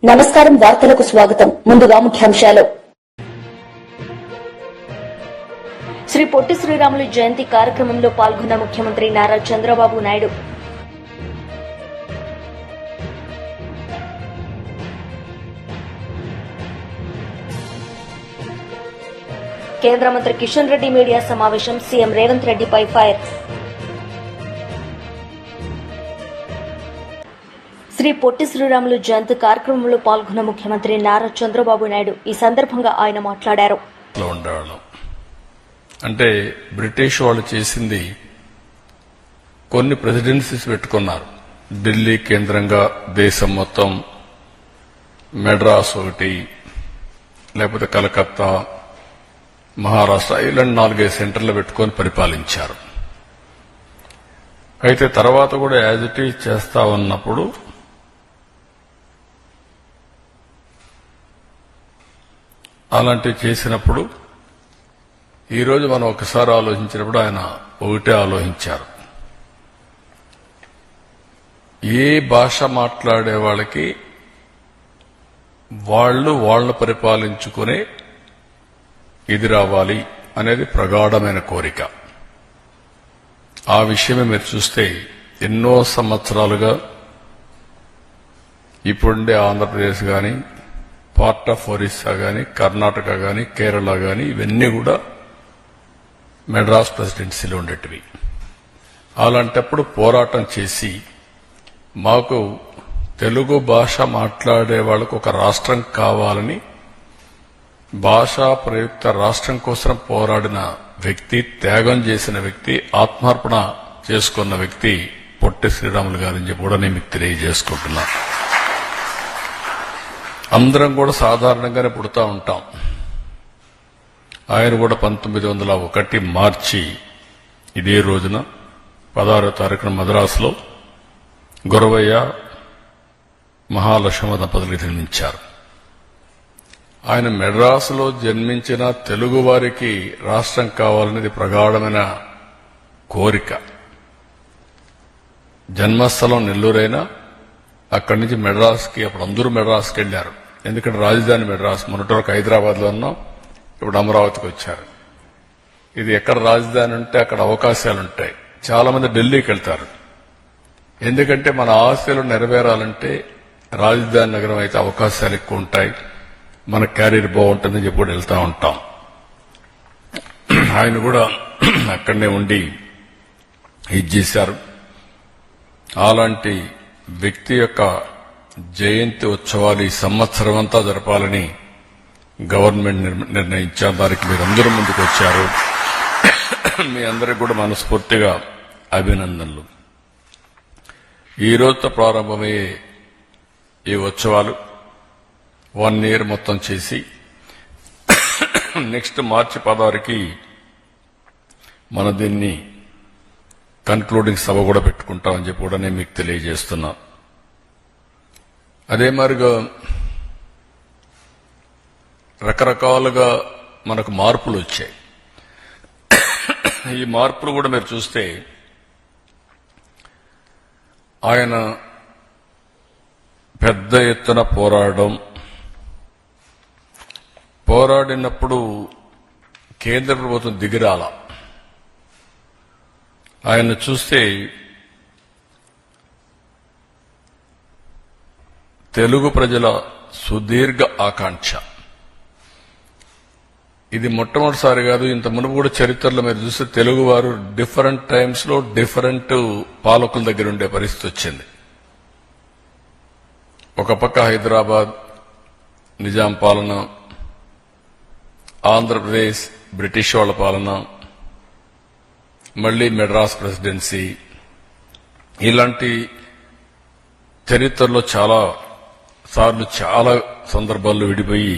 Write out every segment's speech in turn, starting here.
నమస్కారం. వార్తలకు స్వాగతం. ముందుగా ముఖ్యాంశాలు. శ్రీ పొట్టి శ్రీరాములు జయంతి కార్యక్రమంలో పాల్గొన్న ముఖ్యమంత్రి నారా చంద్రబాబు నాయుడు. కేంద్ర మంత్రి కిషన్ రెడ్డి మీడియా సమావేశం. సీఎం రేవంత్ రెడ్డిపై ఫైర్. శ్రీ పొట్టి శ్రీరాములు జయంతి కార్యక్రమంలో పాల్గొన్న ముఖ్యమంత్రి నారా చంద్రబాబు నాయుడు. ఈ సందర్భంగా ఆయన మాట్లాడారు. అంటే బ్రిటిష్ వాళ్ళు చేసింది కొన్ని ప్రెసిడెన్సీస్ పెట్టుకున్నారు. ఢిల్లీ కేంద్రంగా దేశం మొత్తం, మెడ్రాస్ ఒకటి, లేకపోతే కలకత్తా, మహారాష్ట్ర, ఇలాంటి 4-5 సెంటర్లు పెట్టుకొని పరిపాలించారు. అయితే తర్వాత కూడా యాజ్ ఇట్ ఈజ్ చేస్తా ఉన్నప్పుడు అలాంటివి చేసినప్పుడు ఈరోజు మనం ఒకసారి ఆలోచించినప్పుడు ఆయన ఒకటే ఆలోచించారు. ఏ భాష మాట్లాడే వాళ్ళకి వాళ్ళను పరిపాలించుకునే ఇది రావాలి అనేది ప్రగాఢమైన కోరిక. ఆ విషయమే మీరు చూస్తే ఎన్నో సంవత్సరాలుగా ఇప్పుడుండే ఆంధ్రప్రదేశ్ గాని, పార్ట్ ఆఫ్ ఒరిస్సా గాని, కర్ణాటక గాని, కేరళ గాని, ఇవన్నీ కూడా మెడ్రాస్ ప్రెసిడెన్సీలో ఉండేటివి. అలాంటప్పుడు పోరాటం చేసి మాకు తెలుగు భాష మాట్లాడే వాళ్లకు ఒక రాష్ట్రం కావాలని భాషా ప్రయుక్త రాష్ట్రం కోసం పోరాడిన వ్యక్తి, త్యాగం చేసిన వ్యక్తి, ఆత్మార్పణ చేసుకున్న వ్యక్తి పొట్టి శ్రీరాములు గారని చెప్పి కూడా నేను మీకు తెలియజేసుకుంటున్నా. అందరం కూడా సాధారణంగానే పుడతా ఉంటాం. ఆయన కూడా 1901 మార్చి ఇదే రోజున 16వ తారీఖున మద్రాసులో గురవయ్య మహాలక్ష్మ దంపతులకు జన్మించారు. ఆయన మెడ్రాసులో జన్మించిన తెలుగు వారికి రాష్ట్రం కావాలనేది ప్రగాఢమైన కోరిక. జన్మస్థలం నెల్లూరైనా అక్కడి నుంచి మెడ్రాస్కి, అప్పుడు అందరూ మెడ్రాస్కి వెళ్లారు. ఎందుకంటే రాజధాని మెడ్రాస్. మొన్నటి వరకు హైదరాబాద్ లో ఉన్నాం, ఇప్పుడు అమరావతికి వచ్చారు. ఇది ఎక్కడ రాజధాని ఉంటే అక్కడ అవకాశాలుంటాయి. చాలా మంది ఢిల్లీకి వెళ్తారు. ఎందుకంటే మన ఆశలు నెరవేరాలంటే రాజధాని నగరం అయితే అవకాశాలు ఎక్కువ ఉంటాయి, మన క్యారియర్ బాగుంటుందని చెప్పి కూడా వెళ్తా ఉంటాం. ఆయన కూడా అక్కడనే ఉండి ఇది చేశారు. అలాంటి వ్యక్తి యొక్క జయంతి ఉత్సవాలు ఈ సంవత్సరం అంతా జరపాలని గవర్నమెంట్ నిర్ణయించారు. దానికి మీరందరూ ముందుకు వచ్చారు. మీ అందరికి కూడా మనస్ఫూర్తిగా అభినందనలు. ఈ రోజుతో ప్రారంభమయ్యే ఈ ఉత్సవాలు 1 year మొత్తం చేసి నెక్స్ట్ మార్చి 16కి మన దీన్ని కన్క్లూడింగ్ సభ కూడా పెట్టుకుంటామని చెప్పి కూడా నేను మీకు తెలియజేస్తున్నా. అదే మరిగా రకరకాలుగా మనకు మార్పులు వచ్చాయి. ఈ మార్పులు కూడా మీరు చూస్తే ఆయన పెద్ద ఎత్తున పోరాడినప్పుడు కేంద్ర ప్రభుత్వం దిగిరాల. ఆయన చూస్తే తెలుగు ప్రజల సుదీర్ఘ ఆకాంక్ష. ఇది మొట్టమొదటిసారి కాదు, ఇంత మునుపు కూడా చరిత్రలో మీరు చూస్తే తెలుగు వారు డిఫరెంట్ టైమ్స్ లో డిఫరెంట్ పాలకుల దగ్గర ఉండే పరిస్థితి వచ్చింది. ఒక పక్క హైదరాబాద్ నిజాం పాలన, ఆంధ్రప్రదేశ్ బ్రిటిష్ వాళ్ల పాలన, మళ్లీ మెడ్రాస్ ప్రెసిడెన్సీ. ఇలాంటి చరిత్రలో చాలా సార్లు చాలా సందర్భాల్లో విడిపోయి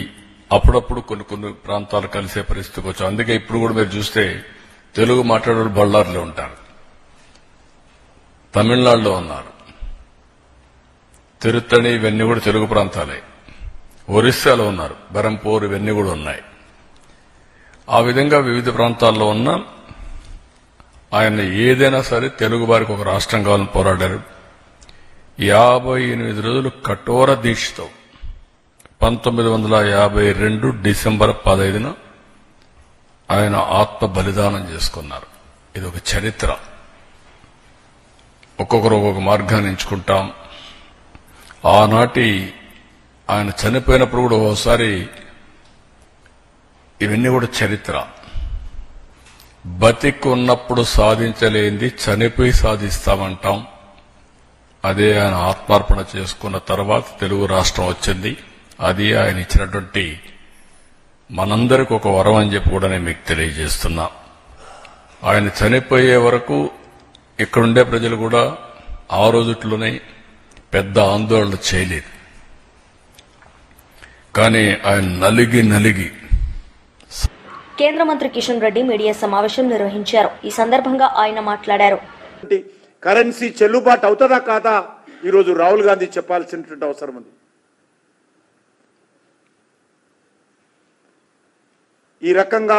అప్పుడప్పుడు కొన్ని ప్రాంతాలు కలిసే పరిస్థితికి వచ్చాం. అందుకే ఇప్పుడు కూడా మీరు చూస్తే తెలుగు మాట్లాడే బళ్ళారిలో ఉంటారు, తమిళనాడులో ఉన్నారు, తిరుత్తణి, ఇవన్నీ కూడా తెలుగు ప్రాంతాలే. ఒరిస్సాలో ఉన్నారు, బెరంపూర్, ఇవన్నీ కూడా ఉన్నాయి. ఆ విధంగా వివిధ ప్రాంతాల్లో ఉన్న ఆయన ఏదైనా సరే తెలుగు వారికి ఒక రాష్ట్రం కావాలని పోరాడారు. 58 రోజులు కఠోర దీక్షతో 1952 డిసెంబర్ 15న ఆయన ఆత్మ బలిదానం చేసుకున్నారు. ఇది ఒక చరిత్ర. ఒక్కొక్కరు ఒక్కొక్క మార్గాన్ని ఎంచుకుంటాం. ఆనాటి ఆయన చనిపోయినప్పుడు కూడా ఓసారి ఇవన్నీ కూడా చరిత్ర. బతికి ఉన్నప్పుడు సాధించలేంది చనిపోయి సాధిస్తామంటాం. అదే ఆయన ఆత్మార్పణ చేసుకున్న తర్వాత తెలుగు రాష్ట్రం వచ్చింది. అది ఆయన ఇచ్చినటువంటి మనందరికి ఒక వరం అని చెప్పి కూడా నేను మీకు తెలియజేస్తున్నా. ఆయన చనిపోయే వరకు ఇక్కడుండే ప్రజలు కూడా ఆ రోజుట్లోనే పెద్ద ఆందోళన చేయలేదు. కానీ ఆయన నలిగి కేంద్ర మంత్రి కిషన్ రెడ్డి మీడియా సమావేశం నిర్వహించారు. ఈ సందర్భంగా ఆయన మాట్లాడారు. కరెన్సీ చెల్లుబాటు అవుతుందా కాదా ఈరోజు రాహుల్ గాంధీ చెప్పాల్సినటువంటి అవసరం ఉంది. ఈ రకంగా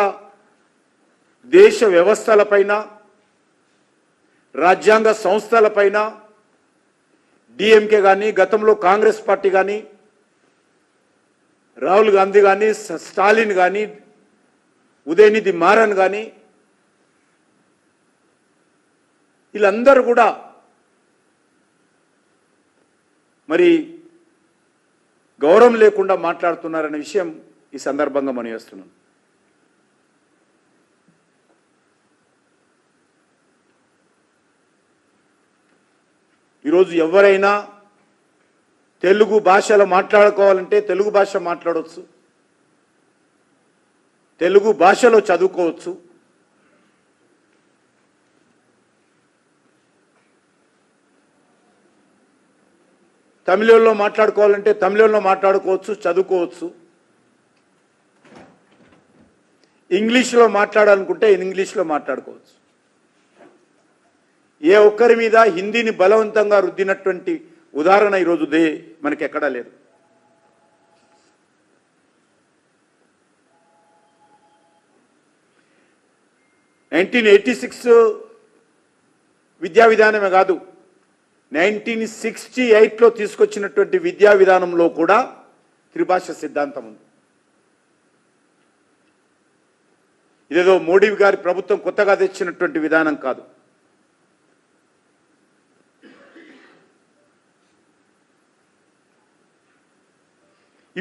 దేశ వ్యవస్థలపైన, రాజ్యాంగ సంస్థలపైన డిఎంకే కానీ, గతంలో కాంగ్రెస్ పార్టీ కానీ, రాహుల్ గాంధీ కానీ, స్టాలిన్ కానీ, ఉదయనిధి మారన్ కానీ, వీళ్ళందరూ కూడా మరి గౌరవం లేకుండా మాట్లాడుతున్నారనే విషయం ఈ సందర్భంగా మనం చేస్తున్నాం. ఈరోజు ఎవరైనా తెలుగు భాషలో మాట్లాడుకోవాలంటే తెలుగు భాష మాట్లాడవచ్చు, తెలుగు భాషలో చదువుకోవచ్చు. తమిళంలో మాట్లాడుకోవాలంటే తమిళంలో మాట్లాడుకోవచ్చు, చదువుకోవచ్చు. ఇంగ్లీష్లో మాట్లాడాలనుకుంటే ఇంగ్లీష్లో మాట్లాడుకోవచ్చు. ఏ ఒక్కరి మీద హిందీని బలవంతంగా రుద్దినటువంటి ఉదాహరణ ఈరోజు మనకి ఎక్కడా లేదు. (1986) విద్యా విధానమే కాదు, 1968లో తీసుకొచ్చినటువంటి విద్యా విధానంలో కూడా త్రిభాష సిద్ధాంతం ఉంది. ఇదేదో మోడీ గారి ప్రభుత్వం కొత్తగా తెచ్చినటువంటి విధానం కాదు.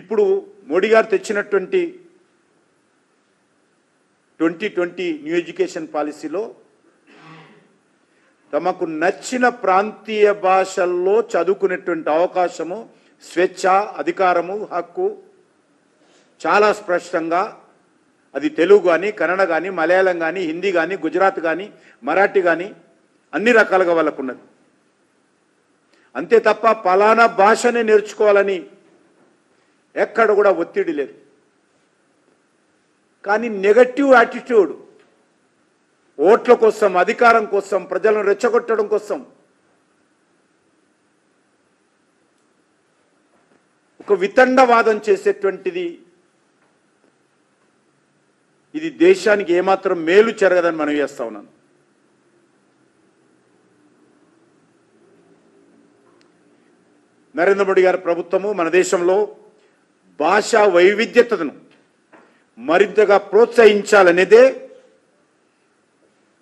ఇప్పుడు మోడీ గారు తెచ్చినటువంటి 2020 న్యూ ఎడ్యుకేషన్ పాలసీలో తమకు నచ్చిన ప్రాంతీయ భాషల్లో చదువుకునేటువంటి అవకాశము, స్వేచ్ఛ, అధికారము, హక్కు చాలా స్పష్టంగా, అది తెలుగు కానీ, కన్నడ కానీ, మలయాళం కానీ, హిందీ కానీ, గుజరాత్ కానీ, మరాఠీ కానీ అన్ని రకాలుగా వాళ్ళకున్నది. అంతే తప్ప పలానా భాషనే నేర్చుకోవాలని ఎక్కడ కూడా ఒత్తిడి లేదు. కానీ నెగటివ్ యాటిట్యూడ్, ఓట్ల కోసం, అధికారం కోసం, ప్రజలను రెచ్చగొట్టడం కోసం ఒక వితండవాదం చేసేటువంటిది, ఇది దేశానికి ఏమాత్రం మేలు జరగదని మనం చేస్తా ఉన్నాను. నరేంద్ర మోడీ గారి ప్రభుత్వము మన దేశంలో భాషా వైవిధ్యతను మరింతగా ప్రోత్సహించాలనేదే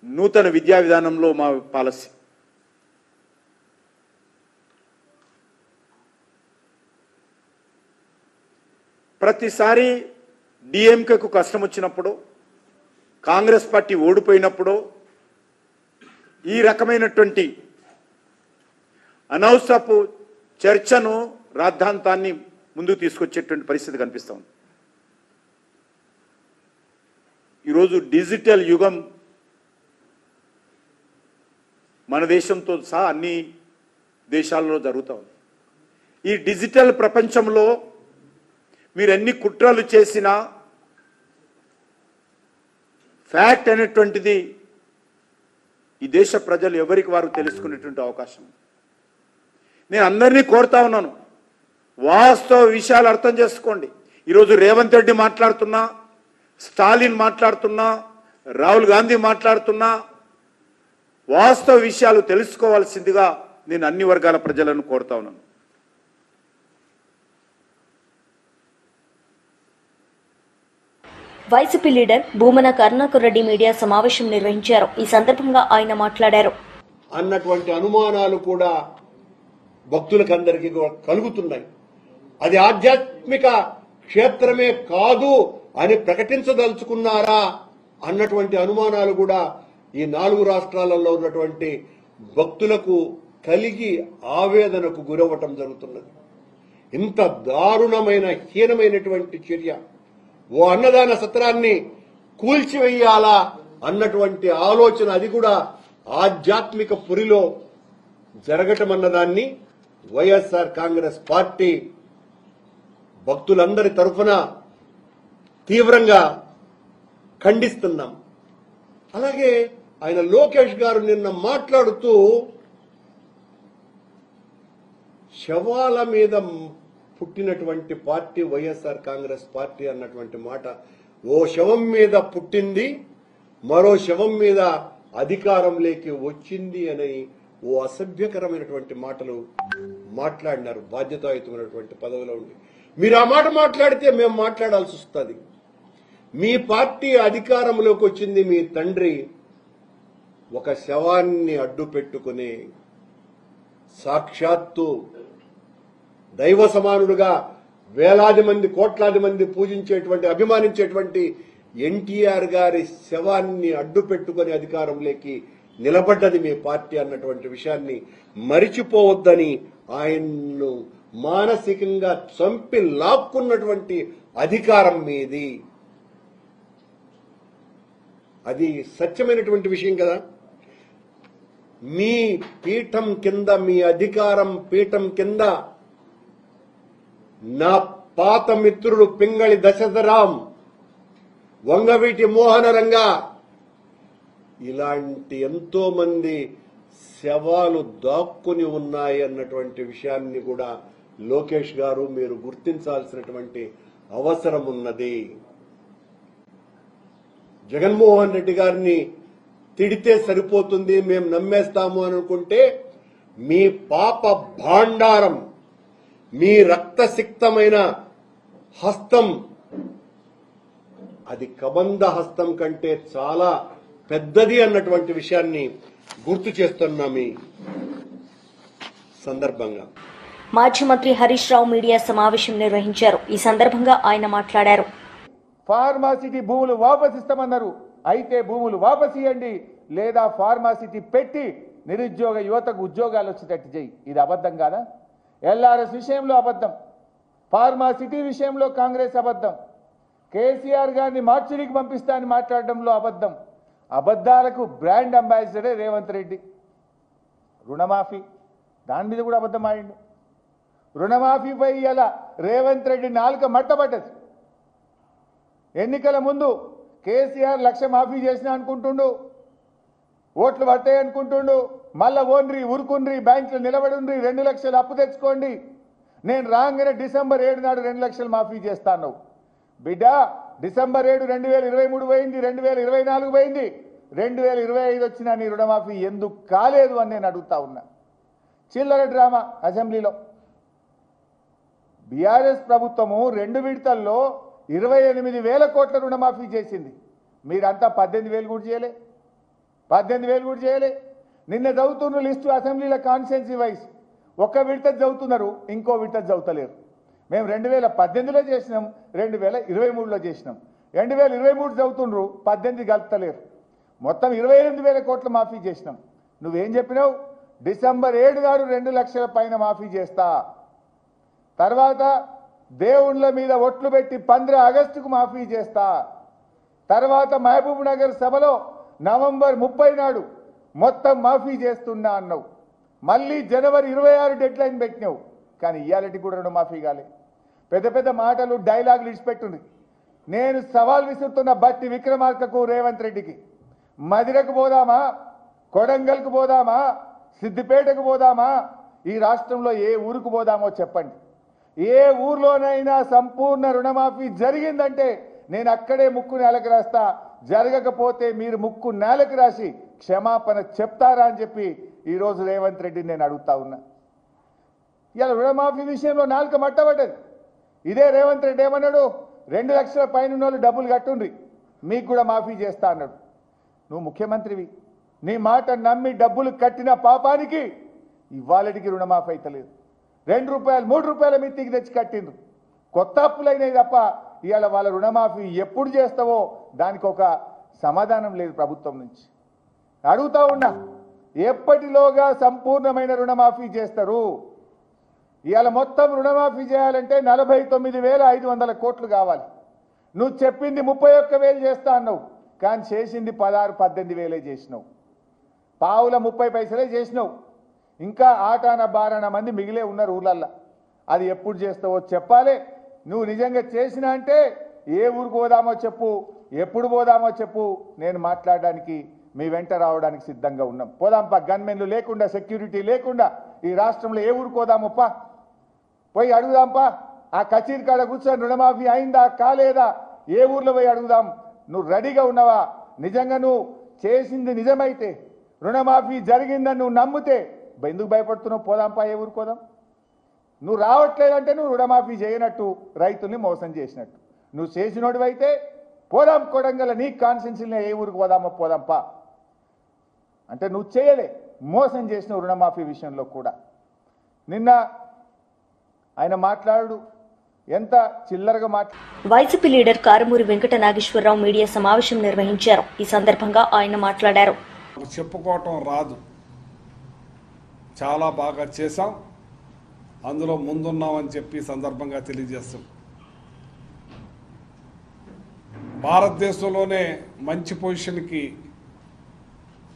నూతన విద్యా విధానంలో మా పాలసీ. ప్రతిసారి డిఎంకేకు కష్టం వచ్చినప్పుడు, కాంగ్రెస్ పార్టీ ఓడిపోయినప్పుడు ఈ రకమైనటువంటి అనవసరపు చర్చను, రాద్ధాంతాన్ని ముందుకు తీసుకొచ్చేటువంటి పరిస్థితి కనిపిస్తూ ఉంది. ఈరోజు డిజిటల్ యుగం మన దేశంతో సహా అన్ని దేశాల్లో జరుగుతూ ఉంది. ఈ డిజిటల్ ప్రపంచంలో మీరు ఎన్ని కుట్రలు చేసినా ఫ్యాక్ట్ అనేటువంటిది ఈ దేశ ప్రజలు ఎవరికి వారు తెలుసుకునేటువంటి అవకాశం. నేను అందరినీ కోరుతా ఉన్నాను, వాస్తవ విషయాలు అర్థం చేసుకోండి. ఈరోజు రేవంత్ రెడ్డి మాట్లాడుతున్నా, స్టాలిన్ మాట్లాడుతున్నా, రాహుల్ గాంధీ మాట్లాడుతున్నా, వాస్తవ విషయాలు తెలుసుకోవాల్సిందిగా నేను అన్ని వర్గాల ప్రజలను కోరుతా ఉన్నాను. YCP leader Bhumana Karunakar Reddy media సమావేశం నిర్వహించారు. ఈ సందర్భంగా ఆయన మాట్లాడారు. అన్నటువంటి అనుమానాలు కూడా భక్తులకందరికీ కలుగుతున్నాయి. అది ఆధ్యాత్మిక క్షేత్రమే కాదు అని ప్రకటించదలుచుకున్నారా అన్నటువంటి అనుమానాలు కూడా ఈ 4 రాష్ట్రాలలో ఉన్నటువంటి భక్తులకు కలిగి ఆవేదనకు గురవ్వటం జరుగుతున్నది. ఇంత దారుణమైన హీనమైనటువంటి చర్య, ఓ అన్నదాన సత్రాన్ని కూల్చివేయాలా అన్నటువంటి ఆలోచన, అది కూడా ఆధ్యాత్మిక పురిలో జరగటం అన్నదాన్ని వైఎస్ఆర్ కాంగ్రెస్ పార్టీ భక్తులందరి తరఫున తీవ్రంగా ఖండిస్తున్నాం. అలాగే ఆయన లోకేష్ గారు నిన్న మాట్లాడుతూ శవాల మీద పుట్టినటువంటి పార్టీ వైఎస్ఆర్ కాంగ్రెస్ పార్టీ అన్నటువంటి మాట, ఓ శవం మీద పుట్టింది, మరో శవం మీద అధికారంలోకి వచ్చింది అని ఓ అసభ్యకరమైనటువంటి మాటలు మాట్లాడినారు. బాధ్యతాయుతమైనటువంటి పదవిలో ఉండి మీరు ఆ మాట మాట్లాడితే మేము మాట్లాడాల్సి వస్తుంది. మీ పార్టీ అధికారంలోకి వచ్చింది, మీ తండ్రి ఒక శవాన్ని అడ్డు పెట్టుకుని సాక్షాత్తు దైవ సమానుడుగా వేలాది మంది కోట్లాది మంది పూజించేటువంటి అభిమానించేటువంటి ఎన్టీఆర్ గారి శవాన్ని అడ్డు పెట్టుకుని అధికారంలోకి నిలబడ్డది మీ పార్టీ అన్నటువంటి విషయాన్ని మరిచిపోవద్దని, ఆయన్ను మానసికంగా చంపి లాక్కున్నటువంటి అధికారం మీది. అది సత్యమైనటువంటి విషయం కదా. మీ పీఠం కింద, మీ అధికారం పీఠం కింద నా పాత మిత్రుడు పింగళి దశరథరాం, వంగవీటి మోహనరంగా, ఇలాంటి ఎంతో మంది శవాలు దాక్కుని ఉన్నాయి అన్నటువంటి విషయాన్ని కూడా లోకేష్ గారు మీరు గుర్తించాల్సినటువంటి అవసరం ఉన్నది. జగన్మోహన్ రెడ్డి గారిని తిడితే సరిపోతుంది, మేము నమ్మేస్తాము అని అనుకుంటే మీ పాప భాండారం, మీ రక్తసిక్తమైన హస్తం, అది కబంధ హస్తం కంటే చాలా పెద్దది అన్నటువంటి విషయాన్ని గుర్తు చేస్తున్నాం ఈ సందర్భంగా. మాజీ మంత్రి హరీష్ రావు మీడియా సమావేశం నిర్వహించారు. ఈ సందర్భంగా ఆయన మాట్లాడారు. ఫార్మాసిటీ భూములు వాపసు ఇస్తామన్నారు, అయితే భూములు వాపసు ఇవ్వండి, లేదా ఫార్మాసిటీ పెట్టి నిరుద్యోగ యువతకు ఉద్యోగాలు వచ్చేటట్టు చేయి. ఇది అబద్ధం కాదా? ఎల్ఆర్ఎస్ విషయంలో అబద్ధం, ఫార్మాసిటీ విషయంలో కాంగ్రెస్ అబద్ధం, కేసీఆర్ గారిని మార్చిడికి పంపిస్తా అని మాట్లాడడంలో అబద్ధం. అబద్ధాలకు బ్రాండ్ అంబాసిడరే రేవంత్ రెడ్డి. రుణమాఫీ, దాని మీద కూడా అబద్ధం ఆడిండు. రుణమాఫీపై ఇలా రేవంత్ రెడ్డి నాలుక మట్టబడ్డది. ఎన్నికల ముందు కేసీఆర్ 1,00,000 మాఫీ చేసినా అనుకుంటుండు, ఓట్లు పడతాయి అనుకుంటుండు. మళ్ళా ఓన్రి ఉరుకుండ్రి, బ్యాంకులో నిలబడుండ్రి, 2 లక్షలు అప్పు తెచ్చుకోండి, నేను రాగానే డిసెంబర్ 7 నాడు 2 లక్షలు మాఫీ చేస్తాను. బిడ్డ, డిసెంబర్ 7 2023 పోయింది, 2024 పోయింది, 2025 వచ్చినా నీ రుణమాఫీ ఎందుకు కాలేదు అని నేను అడుగుతా ఉన్నా. చిల్లర డ్రామా అసెంబ్లీలో. బీఆర్ఎస్ ప్రభుత్వము 2 విడతల్లో 28,000 కోట్ల రుణమాఫీ చేసింది. మీరంతా 18,000 కూడా చేయలే, 18,000 కూడా చేయలే. నిన్న చదువుతున్న లిస్టు అసెంబ్లీలో కాన్స్టిట్యున్సీ వైజ్ ఒక్క విడత చదువుతున్నారు, ఇంకో విడత చదువుతలేరు. మేము 2018లో చేసినాం, 2023లో చేసినాం. 2023 చదువుతుండ్రు, 18 కలుపుతలేరు. మొత్తం 28,000 కోట్ల మాఫీ చేసినాం. నువ్వేం చెప్పినావు? డిసెంబర్ 7 నాడు 2 లక్షల పైన మాఫీ చేస్తా, తర్వాత దేవుళ్ళ మీద ఒట్లు పెట్టి 15 ఆగస్టుకు మాఫీ చేస్తా, తర్వాత మహబూబ్ నగర్ సభలో నవంబర్ 30 నాడు మొత్తం మాఫీ చేస్తున్నా అన్నావు. మళ్ళీ జనవరి 26 డెడ్ లైన్ పెట్టినావు, కానీ ఇయాలటి కూడా రుణమాఫీ కాలే. పెద్ద పెద్ద మాటలు, డైలాగులు ఇచ్చిపెట్టుంది. నేను సవాల్ విసురుతున్న బట్టి విక్రమార్కకు, రేవంత్ రెడ్డికి, మదిరకు పోదామా, కొడంగల్కు పోదామా, సిద్దిపేటకు పోదామా, ఈ రాష్ట్రంలో ఏ ఊరుకు పోదామో చెప్పండి. ఏ ఊర్లోనైనా సంపూర్ణ రుణమాఫీ జరిగిందంటే నేను అక్కడే ముక్కు నేలకు రాస్తా, జరగకపోతే మీరు ముక్కు నేలకు రాసి క్షమాపణ చెప్తారా అని చెప్పి ఈరోజు రేవంత్ రెడ్డిని నేను అడుగుతా ఉన్నా. ఇలా రుణమాఫీ విషయంలో నాలుక మట్టబడ్డది. ఇదే రేవంత్ రెడ్డి ఏమన్నాడు? 2 లక్షల పైన ఉన్న వాళ్ళు డబ్బులు కట్టుండ్రి, మీకు కూడా మాఫీ చేస్తా అన్నాడు. నువ్వు ముఖ్యమంత్రివి, నీ మాట నమ్మి డబ్బులు కట్టిన పాపానికి ఇవాళటికి రుణమాఫీ అయితలేదు. 2 రూపాయలు 3 రూపాయల మిత్తికి తెచ్చి కట్టిండ్రు. కొత్త అప్పులైనవి తప్ప ఇవాళ వాళ్ళ రుణమాఫీ ఎప్పుడు చేస్తావో దానికి ఒక సమాధానం లేదు ప్రభుత్వం నుంచి. అడుగుతా ఉన్నా, ఎప్పటిలోగా సంపూర్ణమైన రుణమాఫీ చేస్తారు? ఇవాళ మొత్తం రుణమాఫీ చేయాలంటే 49,500 కోట్లు కావాలి. నువ్వు చెప్పింది 31,000 చేస్తా అన్నావు, కానీ చేసింది 16-18,000 చేసినావు. పావుల 30 పైసలే చేసినావు. ఇంకా ఆటాన బారాన మంది మిగిలే ఉన్నారు ఊళ్ళల్లో. అది ఎప్పుడు చేస్తావో చెప్పాలి. నువ్వు నిజంగా చేసినా అంటే ఏ ఊరికి పోదామో చెప్పు, ఎప్పుడు పోదామో చెప్పు, నేను మాట్లాడడానికి మీ వెంట రావడానికి సిద్ధంగా ఉన్నాం. పోదాంపా, గన్మెన్లు లేకుండా, సెక్యూరిటీ లేకుండా ఈ రాష్ట్రంలో ఏ ఊరికి పోదామప్పా, పోయి అడుగుదాంపా. ఆ కచేరీ కాడ కూర్చొని రుణమాఫీ అయిందా కాలేదా ఏ ఊర్లో పోయి అడుగుదాం. నువ్వు రెడీగా ఉన్నావా? నిజంగా నువ్వు చేసింది నిజమైతే, రుణమాఫీ జరిగిందని నువ్వు నమ్మితే ఎందుకు భయపడుతున్నావు? పోదాంపా, ఏ ఊరికి పోదాం. నువ్వు రావట్లేదంటే నువ్వు రుణమాఫీ చేయనట్టు, రైతుల్ని మోసం చేసినట్టు. నువ్వు చేసినోడివైతే పోదాం, కొడంగల్ నీ కాన్స్టిట్యున్సీలో ఏ ఊరికి పోదామో పోదాంపా అంటే నువ్వు చేయలే, మోసం చేసిన రుణమాఫీ విషయంలో కూడా. నిన్న ఆయన మాట్లాడు ఎంత చిల్లరగా YCP leader Karumuri Venkata Nageswararao media సమావేశం నిర్వహించారు. ఈ సందర్భంగా ఆయన మాట్లాడారు. చెప్పుకోవటం రాదు, చాలా బాగా చేశాం, అందులో ముందున్నామని చెప్పి సందర్భంగా తెలియజేస్తాం. భారతదేశంలోనే మంచి పొజిషన్కి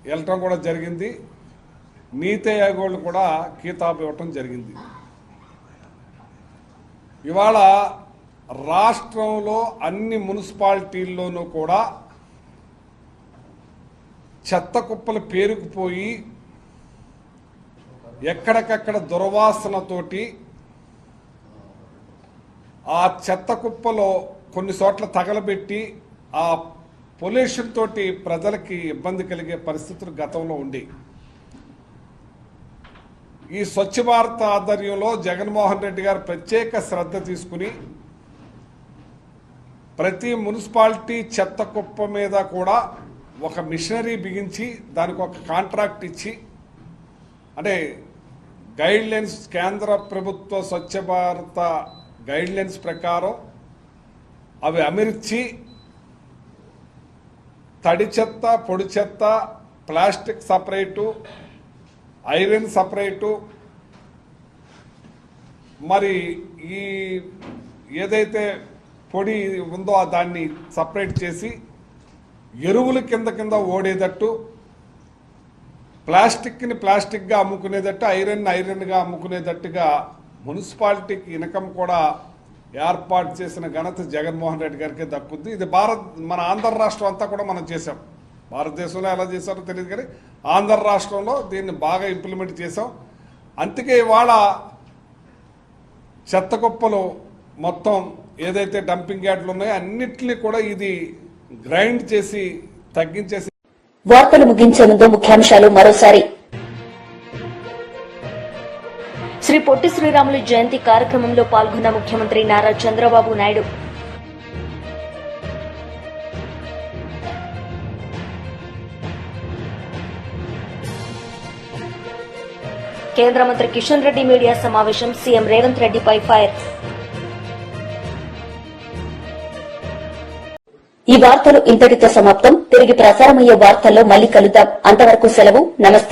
వెళ్ళటం కూడా జరిగింది. నీతి ఆయోగ్ కూడా కితాబు ఇవ్వటం జరిగింది. ఇవాళ రాష్ట్రంలో అన్ని మున్సిపాలిటీల్లోనూ కూడా చెత్త కుప్పలు పేరుకుపోయి ఎక్కడికక్కడ దుర్వాసనతోటి ఆ చెత్త కుప్పలో కొన్ని చోట్ల తగలబెట్టి ఆ పొల్యూషన్ తోటి ప్రజలకి ఇబ్బంది కలిగే పరిస్థితులు గతంలో ఉండి, ఈ స్వచ్ఛ భారత్ ఆధ్వర్యంలో జగన్మోహన్ రెడ్డి గారు ప్రత్యేక శ్రద్ధ తీసుకుని ప్రతి మున్సిపాలిటీ చెత్త కుప్ప మీద కూడా ఒక మిషనరీ బిగించి దానికి ఒక కాంట్రాక్ట్ ఇచ్చి, అంటే గైడ్ లైన్స్, కేంద్ర ప్రభుత్వ స్వచ్ఛ భారత గైడ్ లైన్స్ ప్రకారం అవి అమర్చి తడి చెత్త, పొడి చెత్త, ప్లాస్టిక్ సపరేటు, ఐరన్ సపరేటు, మరి ఈ ఏదైతే పొడి ఉందో దాన్ని సపరేట్ చేసి ఎరువుల కింద ఓడేటట్టు, ప్లాస్టిక్ని ప్లాస్టిక్గా అమ్ముకునేటట్టు, ఐరన్గా అమ్ముకునేటట్టుగా మున్సిపాలిటీకి ఇన్కమ్ కూడా ఏర్పాటు చేసిన ఘనత జగన్మోహన్ రెడ్డి గారికి దక్కుద్ది. ఇది మన ఆంధ్ర రాష్ట్రం అంతా కూడా మనం చేసాం. భారతదేశంలో ఎలా చేశారో తెలియదు కానీ ఆంధ్ర రాష్ట్రంలో దీన్ని బాగా ఇంప్లిమెంట్ చేసాం. అందుకే ఇవాళ చెత్త కుప్పలు మొత్తం ఏదైతే డంపింగ్ యార్డులు ఉన్నాయో అన్నిటినీ కూడా ఇది గ్రైండ్ చేసి తగ్గించేసి. వార్తలు ముగించే ముందు ముఖ్యాంశాలు మరోసారి. శ్రీ పొట్టి శ్రీరాములు జయంతి కార్యక్రమంలో పాల్గొన్న ముఖ్యమంత్రి నారా చంద్రబాబు నాయుడు. కేంద్ర మంత్రి కిషన్ రెడ్డి మీడియా సమావేశం, సీఎం రేవంత్ రెడ్డిపై ఫైర్. ఈ వార్తలు ఇంతటితో సమాప్తం. తిరిగి ప్రసారమయ్యే వార్తల్లో మళ్లీ కలుద్దాం. అంతవరకు సెలవు. నమస్తే.